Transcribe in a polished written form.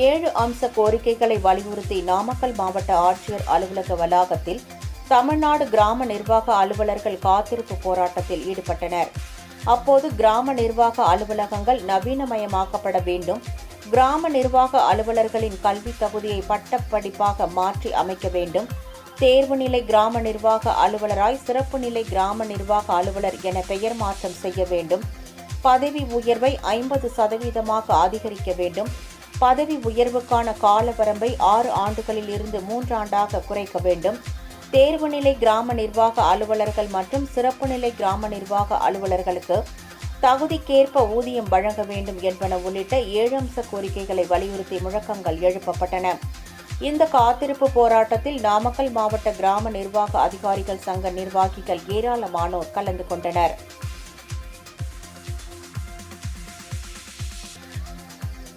7 அம்ச கோரிக்கைகளை வலியுறுத்தி நாமக்கல் மாவட்ட ஆட்சியர் அலுவலக வளாகத்தில் தமிழ்நாடு கிராம நிர்வாக அலுவலர்கள் காத்திருப்பு போராட்டத்தில் ஈடுபட்டனர். அப்போது கிராம நிர்வாக அலுவலகங்கள் நவீனமயமாக்கப்பட வேண்டும், கிராம நிர்வாக அலுவலர்களின் கல்வி தகுதியை பட்டப்படிப்பாக மாற்றி அமைக்க வேண்டும், தேர்வு நிலை கிராம நிர்வாக அலுவலராய் சிறப்பு நிலை கிராம நிர்வாக அலுவலர் என பெயர் மாற்றம் செய்ய வேண்டும், பதவி உயர்வை 50% அதிகரிக்க வேண்டும், பதவி உயர்வுக்கான கால வரம்பை 6 ஆண்டுகளில் இருந்து 3 ஆண்டாக குறைக்க வேண்டும், தேர்வு நிலை கிராம நிர்வாக அலுவலர்கள் மற்றும் சிறப்பு நிலை கிராம நிர்வாக அலுவலர்களுக்கு தகுதிக்கேற்ப ஊதியம் வழங்க வேண்டும் என்பன உள்ளிட்ட 7 அம்ச கோரிக்கைகளை வலியுறுத்தி முழக்கங்கள் எழுப்பப்பட்டன. இந்த காத்திருப்பு போராட்டத்தில் நாமக்கல் மாவட்ட கிராம நிர்வாக அதிகாரிகள் சங்க நிர்வாகிகள் ஏராளமானோர் கலந்து கொண்டனர்.